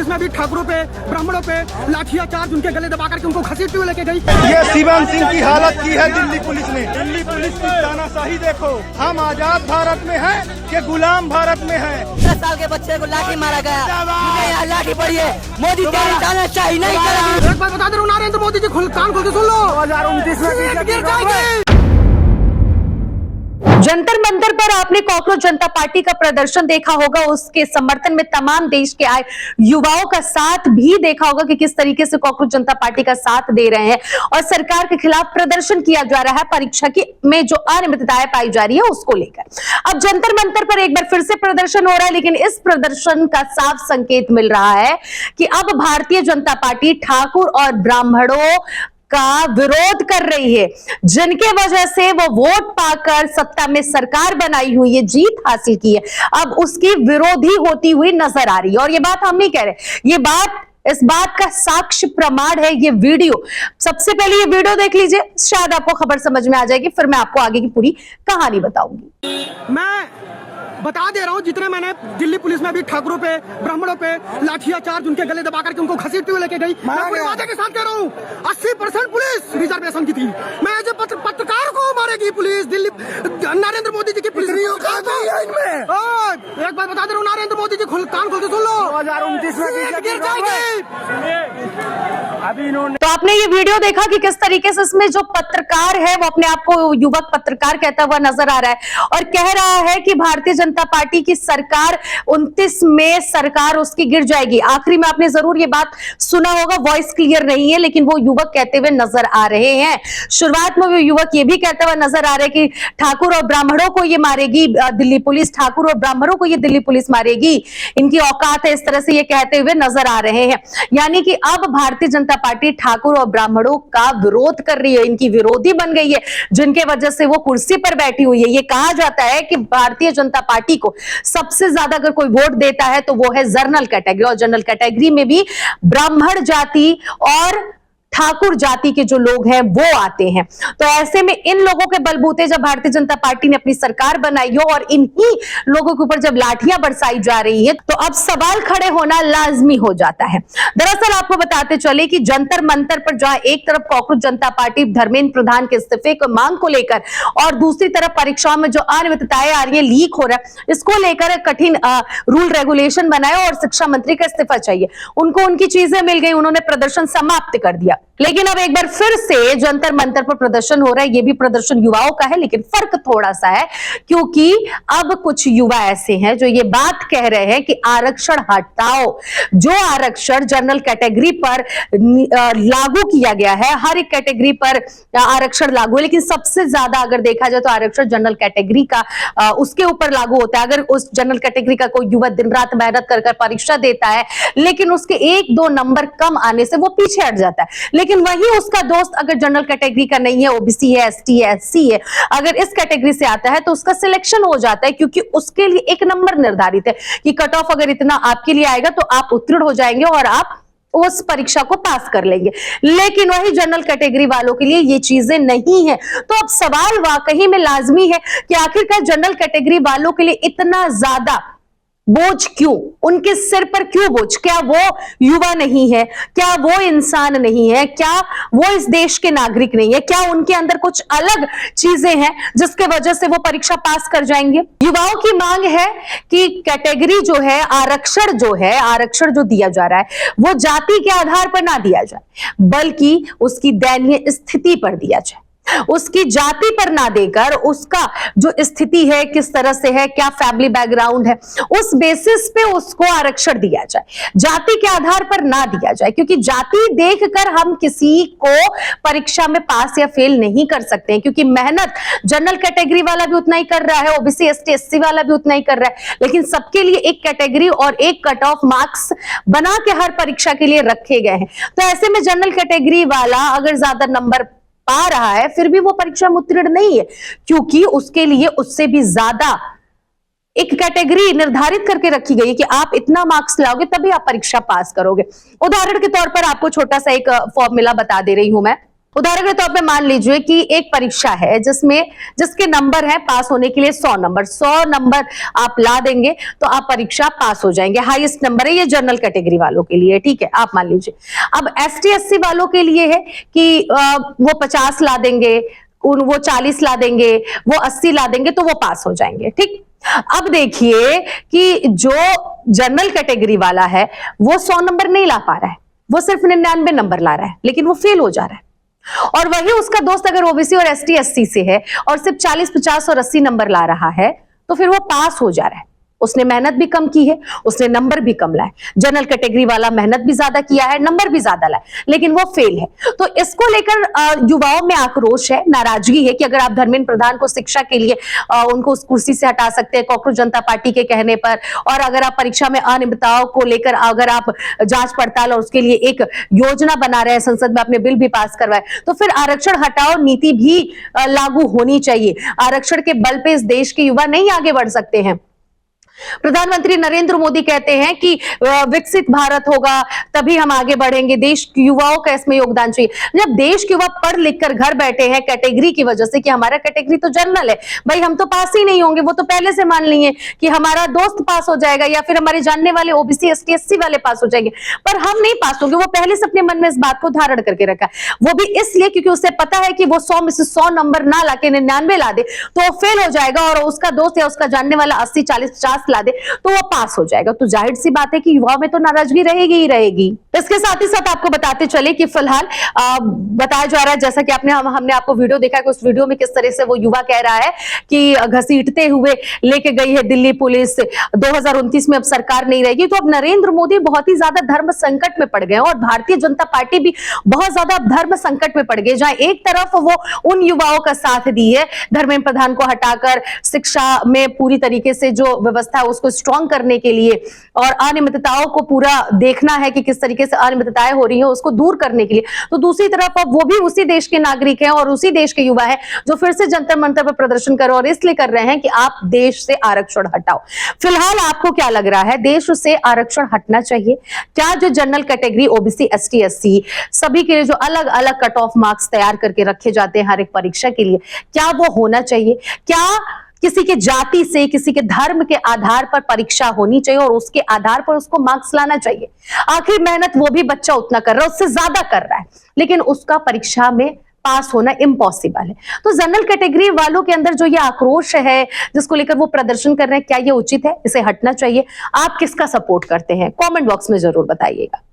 Police में भी ठाकुरों पे, ब्राह्मणों पे लाठियां चार्ज उनके गले दबा करके उनको घसीटते हुए लेके गई। ये शिवम सिंह की हालत की है दिल्ली पुलिस ने। दिल्ली पुलिस की तानाशाही देखो। हम आजाद भारत में हैं कि गुलाम भारत में हैं। 10 साल के बच्चे को लाठी मारा गया, मुझे यहाँ लाठी पड़ी है। मोदी तानाशाही नहीं करेगी। एक बार बता दे रहा हूँ, नरेंद्र मोदी जी कान खोल के सुन लो, 2029 में गिर जाएंगे। जंतर मंतर पर आपने कॉकरोच जनता पार्टी का प्रदर्शन देखा होगा, उसके समर्थन में तमाम देश के आए युवाओं का साथ भी देखा होगा कि किस तरीके से कॉकरोच जनता पार्टी का साथ दे रहे हैं और सरकार के खिलाफ प्रदर्शन किया जा रहा है परीक्षा की में जो अनियमितताएं पाई जा रही है उसको लेकर। अब जंतर मंतर पर एक बार फिर से प्रदर्शन हो रहा है, लेकिन इस प्रदर्शन का साफ संकेत मिल रहा है कि अब भारतीय जनता पार्टी ठाकुर और ब्राह्मणों का विरोध कर रही है, जिनके वजह से वो वोट पाकर सत्ता में सरकार बनाई हुई है, जीत हासिल की है, अब उसकी विरोधी होती हुई नजर आ रही है। और ये बात हम नहीं कह रहे, ये बात इस बात का साक्ष्य प्रमाण है ये वीडियो। सबसे पहले ये वीडियो देख लीजिए, शायद आपको खबर समझ में आ जाएगी, फिर मैं आपको आगे की पूरी कहानी बताऊंगी। मैं बता दे रहा हूँ, जितने मैंने दिल्ली पुलिस में भी ठाकुरों पे, ब्राह्मणों पे लाठियां चार्ज उनके गले दबा करके उनको घसीटते हुए लेके गई। मैं पूरे वादे के साथ कह रहा हूँ, 80% पुलिस रिजर्वेशन की थी। मैं एज ए पत्रकार को मारेगी पुलिस, दिल्ली नरेंद्र मोदी जी की पुलिस। एक बार बता दे रहा हूँ, नरेंद्र मोदी जी कान खोल के सुन लो, 2029 में गिर जाएंगे। अभी इन्होंने तो आपने ये वीडियो देखा कि किस तरीके से इसमें जो पत्रकार है वो अपने आप को युवक पत्रकार कहता हुआ नजर आ रहा है और कह रहा है कि भारतीय जनता पार्टी की सरकार 29 में सरकार उसकी गिर जाएगी। आखिरी में आपने जरूर ये बात सुना होगा, वॉइस क्लियर नहीं है लेकिन वो युवक कहते हुए नजर आ रहे हैं। शुरुआत में वो युवक ये भी कहता हुआ नजर आ रहे हैं कि ठाकुर और ब्राह्मणों को ये मारेगी दिल्ली पुलिस, ठाकुर और ब्राह्मणों को ये दिल्ली पुलिस मारेगी, इनकी औकात है, इस तरह से ये कहते हुए नजर आ रहे हैं। यानी कि अब भारतीय जनता पार्टी ठाकुर और ब्राह्मणों का विरोध कर रही है, इनकी विरोधी बन गई है, जिनके वजह से वो कुर्सी पर बैठी हुई है। ये कहा जाता है कि भारतीय जनता पार्टी को सबसे ज्यादा अगर कोई वोट देता है तो वो है जनरल कैटेगरी, और जनरल कैटेगरी में भी ब्राह्मण जाति और ठाकुर जाति के जो लोग हैं वो आते हैं। तो ऐसे में इन लोगों के बलबूते जब भारतीय जनता पार्टी ने अपनी सरकार बनाई हो और इन्हीं लोगों के ऊपर जब लाठियां बरसाई जा रही है तो अब सवाल खड़े होना लाजमी हो जाता है। दरअसल आपको बताते चले कि जंतर मंतर पर जहां एक तरफ कॉकरोच जनता पार्टी धर्मेंद्र प्रधान के इस्तीफे की मांग को लेकर और दूसरी तरफ परीक्षाओं में जो अनियमितताएं आ रही है, लीक हो रहा है, इसको लेकर कठिन रूल रेगुलेशन बनाए और शिक्षा मंत्री का इस्तीफा चाहिए, उनको उनकी चीजें मिल गई, उन्होंने प्रदर्शन समाप्त कर दिया। लेकिन अब एक बार फिर से जंतर मंतर पर प्रदर्शन हो रहा है, ये भी प्रदर्शन युवाओं का है, लेकिन फर्क थोड़ा सा है क्योंकि अब कुछ युवा ऐसे हैं जो ये बात कह रहे हैं कि आरक्षण हटाओ। जो आरक्षण जनरल कैटेगरी पर लागू किया गया है, हर एक कैटेगरी पर आरक्षण लागू है, लेकिन सबसे ज्यादा अगर देखा जाए तो आरक्षण जनरल कैटेगरी का उसके ऊपर लागू होता है। अगर उस जनरल कैटेगरी का कोई युवा दिन रात मेहनत कर परीक्षा देता है लेकिन उसके 1-2 नंबर कम आने से वो पीछे हट जाता है, लेकिन वही उसका दोस्त अगर जनरल कैटेगरी का नहीं है, ओबीसी है, एसटी है, एससी है, अगर इस कैटेगरी से आता है तो उसका सिलेक्शन हो जाता है क्योंकि उसके लिए एक नंबर निर्धारित है कि कट ऑफ अगर इतना आपके लिए आएगा तो आप उत्तीर्ण हो जाएंगे और आप उस परीक्षा को पास कर लेंगे। लेकिन वही जनरल कैटेगरी वालों के लिए ये चीजें नहीं है। तो अब सवाल वाकई में लाजमी है कि आखिरकार जनरल कैटेगरी वालों के लिए इतना ज्यादा बोझ क्यों, उनके सिर पर क्यों बोझ? क्या वो युवा नहीं है? क्या वो इंसान नहीं है? क्या वो इस देश के नागरिक नहीं है? क्या उनके अंदर कुछ अलग चीजें हैं जिसके वजह से वो परीक्षा पास कर जाएंगे? युवाओं की मांग है कि कैटेगरी जो है, आरक्षण जो दिया जा रहा है वो जाति के आधार पर ना दिया जाए बल्कि उसकी दयनीय स्थिति पर दिया जाए, उसकी जाति पर ना देकर उसका जो स्थिति है, किस तरह से है, क्या फैमिली बैकग्राउंड है, उस बेसिस पे उसको आरक्षण दिया जाए, जाति के आधार पर ना दिया जाए। क्योंकि जाति देखकर हम किसी को परीक्षा में पास या फेल नहीं कर सकते हैं, क्योंकि मेहनत जनरल कैटेगरी वाला भी उतना ही कर रहा है, ओबीसी एसटी एससी वाला भी उतना ही कर रहा है, लेकिन सबके लिए एक कैटेगरी और एक कट ऑफ मार्क्स बना के हर परीक्षा के लिए रखे गए हैं। तो ऐसे में जनरल कैटेगरी वाला अगर ज्यादा नंबर पा रहा है फिर भी वो परीक्षा में उत्तीर्ण नहीं है, क्योंकि उसके लिए उससे भी ज्यादा एक कैटेगरी निर्धारित करके रखी गई है कि आप इतना मार्क्स लाओगे तभी आप परीक्षा पास करोगे। उदाहरण के तौर पर आपको छोटा सा एक फॉर्मूला बता दे रही हूं मैं। उदाहरण के तौर पे मान लीजिए कि एक परीक्षा है जिसके नंबर है पास होने के लिए 100 नंबर आप ला देंगे तो आप परीक्षा पास हो जाएंगे। हाईएस्ट नंबर है ये जनरल कैटेगरी वालों के लिए, ठीक है, आप मान लीजिए। अब ST SC वालों के लिए है कि वो 50 ला देंगे, वो 40 ला देंगे, वो 80 ला देंगे तो वो पास हो जाएंगे, ठीक। अब देखिए कि जो जनरल कैटेगरी वाला है वो 100 नंबर नहीं ला पा रहा है, वो सिर्फ 99 नंबर ला रहा है, लेकिन वो फेल हो जा रहा है। और वही उसका दोस्त अगर OBC और ST SC से है और सिर्फ 40, 50 और 80 नंबर ला रहा है तो फिर वो पास हो जा रहा है। उसने मेहनत भी कम की है, उसने नंबर भी कम लाए। जनरल कैटेगरी वाला मेहनत भी ज्यादा किया है, नंबर भी ज्यादा लाए, लेकिन वो फेल है। तो इसको लेकर युवाओं में आक्रोश है, नाराजगी है कि अगर आप धर्मेंद्र प्रधान को शिक्षा के लिए उनको उस कुर्सी से हटा सकते हैं कॉकरोच जनता पार्टी के कहने पर, और अगर आप परीक्षा में अनियमितताओं को लेकर अगर आप जांच पड़ताल और उसके लिए एक योजना बना रहे हैं, संसद में अपने बिल भी पास करवाए, तो फिर आरक्षण हटाओ नीति भी लागू होनी चाहिए। आरक्षण के बल पे इस देश के युवा नहीं आगे बढ़ सकते हैं। प्रधानमंत्री नरेंद्र मोदी कहते हैं कि विकसित भारत होगा तभी हम आगे बढ़ेंगे, देश के युवाओं का इसमें योगदान चाहिए। जब देश के युवा पढ़ लिख कर घर बैठे हैं कैटेगरी की वजह से कि हमारा कैटेगरी तो जनरल है, भाई हम तो पास ही नहीं होंगे, वो तो पहले से मान लिए कि हमारा दोस्त पास हो जाएगा या फिर हमारे जानने वाले OBC ST SC वाले पास हो जाएंगे, पर हम नहीं पास होंगे। वो पहले से अपने मन में इस बात को धारण करके रखा है, वो भी इसलिए क्योंकि उसे पता है कि वो 100 में से 100 नंबर ना लाके 99 ला दे तो वो फेल हो जाएगा, और उसका दोस्त या उसका जानने वाला 80, 40, 50 ला दे तो वो पास हो जाएगा। तो जाहिर सी बात है कि युवाओं में तो नाराजगी रहेगी ही रहेगी। इसके साथ ही साथ आपको बताते चले कि फिलहाल बताया जा रहा है, जैसा कि हमने आपको वीडियो देखा है कि उस वीडियो में किस तरह से वो युवा कह रहा है कि घसीटते हुए लेके गई है दिल्ली पुलिस, 2029 में अब सरकार नहीं रहेगी। तो अब नरेंद्र मोदी बहुत ही ज्यादा धर्म संकट में पड़ गए और भारतीय जनता पार्टी भी बहुत ज्यादा धर्म संकट में पड़ गई, जहां एक तरफ वो उन युवाओं का साथ दी है धर्मेंद्र प्रधान को हटाकर शिक्षा में पूरी तरीके से जो व्यवस्था है उसको स्ट्रॉन्ग करने के लिए, और अनियमितताओं को पूरा देखना है कि किस तरीके से अनियमितताएं हो रही है उसको दूर करने के लिए। तो दूसरी तरफ अब वो भी उसी देश के नागरिक हैं और उसी देश के युवा हैं जो फिर से जंतर मंतर पर प्रदर्शन कर रहे हैं, और इसलिए कर रहे हैं कि आप देश से आरक्षण हटाओ। फिलहाल आपको क्या लग रहा है, देश से आरक्षण हटना चाहिए क्या? जो general category OBC ST SC सभी के लिए जो अलग अलग कट ऑफ मार्क्स तैयार करके रखे जाते हैं हर एक परीक्षा के लिए, क्या वो होना चाहिए? क्या किसी के जाति से, किसी के धर्म के आधार पर परीक्षा होनी चाहिए और उसके आधार पर उसको मार्क्स लाना चाहिए? आखिर मेहनत वो भी बच्चा उतना कर रहा है, उससे ज्यादा कर रहा है, लेकिन उसका परीक्षा में पास होना इम्पॉसिबल है। तो जनरल कैटेगरी वालों के अंदर जो ये आक्रोश है जिसको लेकर वो प्रदर्शन कर रहे हैं, क्या ये उचित है? इसे हटना चाहिए? आप किसका सपोर्ट करते हैं? कमेंट बॉक्स में जरूर बताइएगा।